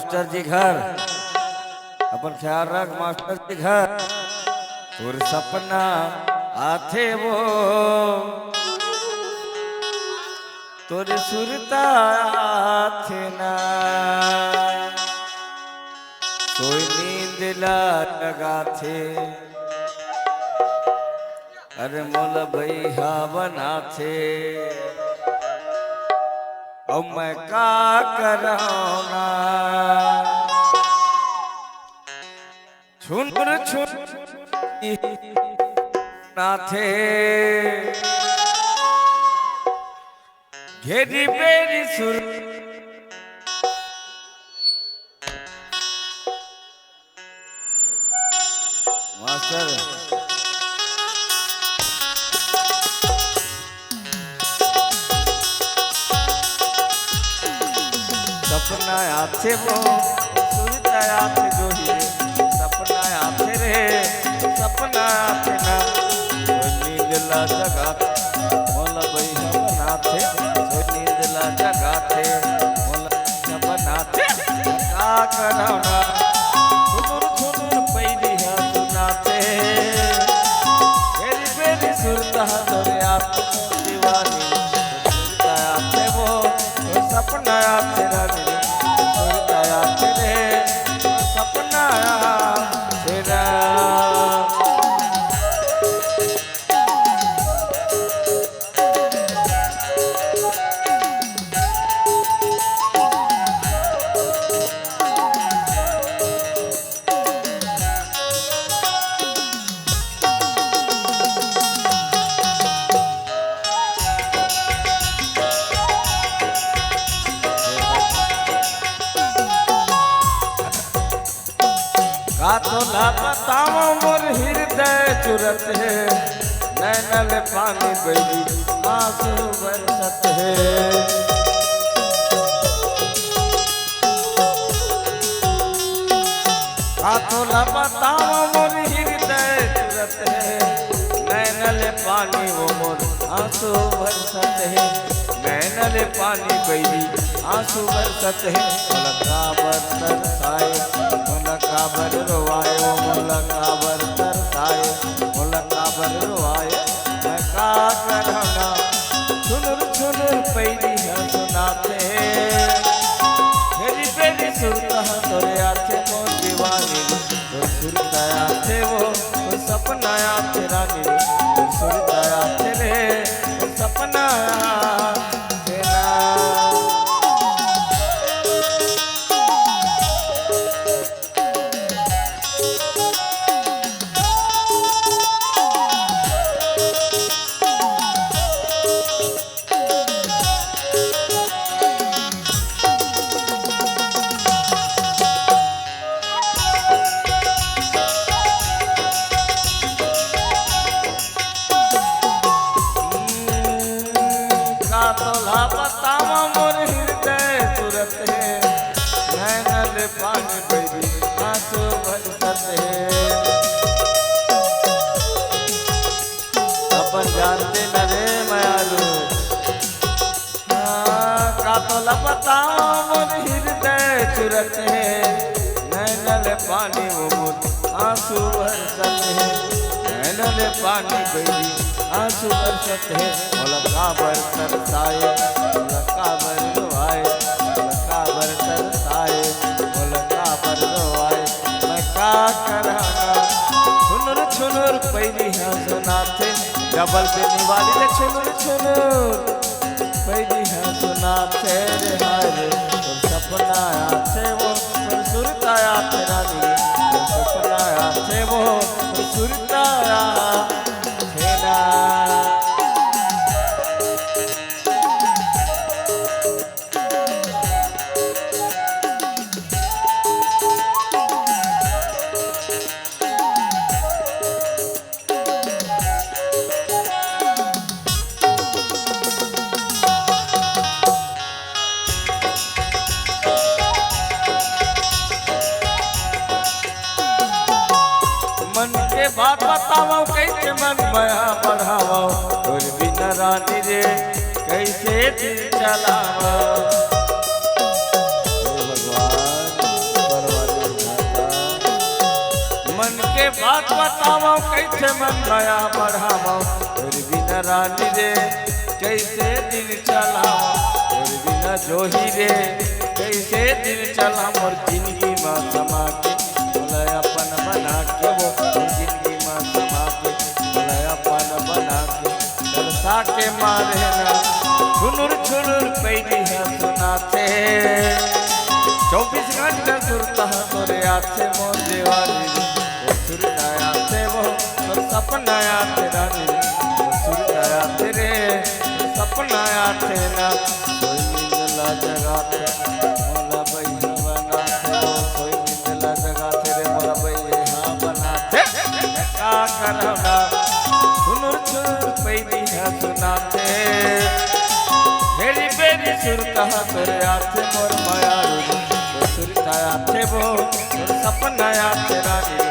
master जी घर अपन ख्याल रख मास्टर जी घर तोर सपना आथे वो तोर सुरता आथे ना कोई नींद ला लगा थे अरे मोल भैया बना थे अब मैं का कराना छुन ना थे घेरी बेरी सुर मास्टर सपना आते वो सुरता आते जो ही सपना आते रे सपना आते ना नींद ला जगाते मोला भैया बनाते नींद ला जगाते मोला बनाते का कराना सुनुर सुनुर पैदिया सुनाते मेरी बेरी सुरता तोरे आप दीवानी सुरता आते वो सपना तेरा सुरता तेरे सपना तेरा तो ना बताओ मोर हृदय चुरत है नैनल पानी बही आंसू बरसत है तो ना बताओ मोर हृदय चुरत है नैनल पानी वो मोर आंसू बरसत है नैनल पानी बही आंसू बरसत है काबर तरसाए काबर रोवाए वो मुलकाबर तरसाए मुलकाबर रोवाए मैं का करना सुनुर सुनुर पैदिया सुनाते मेरी बेरी सुरता तोरे आथे मोर दीवानी तोर सुरता आथे वो सपना आथे रानी तोर सुरता आथे रे सपना बतावा मोर हृदय सुरत है नैनल पानी बही आंसू बरसत है अपन जानते न रे मयालू का तो बतावा मोर हृदय सुरत है नैनल पानी वो मोर आंसू बरसत है नैनल पानी बही आंसू बरसत है मुलकाबर तरसाए मुलकाबर रोआए मुलकाबर तरसाए मुलकाबर रोआए मैं का कराना छुनुर छुनुर पैदिया सुनाते डबल देने वाली ले छुनुर छुनुर पैदिया सुनाते रे हाय सपना आते वो सुरता आते रानी सपना आते वो सुरता बात बताओ कैसे मन मया बढ़ाओ और बिना रानी रे कैसे दिल चलाओ भगवान तोके बात बतावो कैसे मन नया बढ़ावो तोर बिना रानी रे कैसे दिन चलाओ तोर बिना जोही रे कैसे दिन चला मोर जिंदगी में समा के बोला अपन बना के वो जिंदगी में समा के बोला अपन बना के दरसा के मारे ना छुनुर छुनुर पैदी है सुनाते 24 घंटा सुरता तोरे आते मोर देवाली सुरता आते वो तोर सपना आते रानी सुरता आते रे सपना आते ना कोई नींदला जगाते मोला भैया बनाते कोई नींदला जगाते रे मोला भैया बनाते का करना सुनुर छुनुर पैदी है सुनाते मेरी बेरी सुरता तोरे आते मोर माया सुरता आते वो तोर सपना आते रानी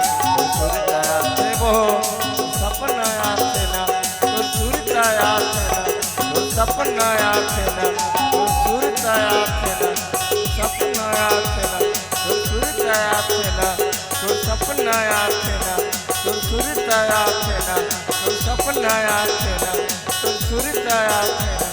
सुरता आते वो सपना आते ना तोर सुरता आते ना तोर सपना आते ना तोर सुरता आते ना सपना आते ना तोर सुरता आते ना तोर सपना आते ना तोर सुरता आते ना तोर सपना आते ना तोर सुरता आते ना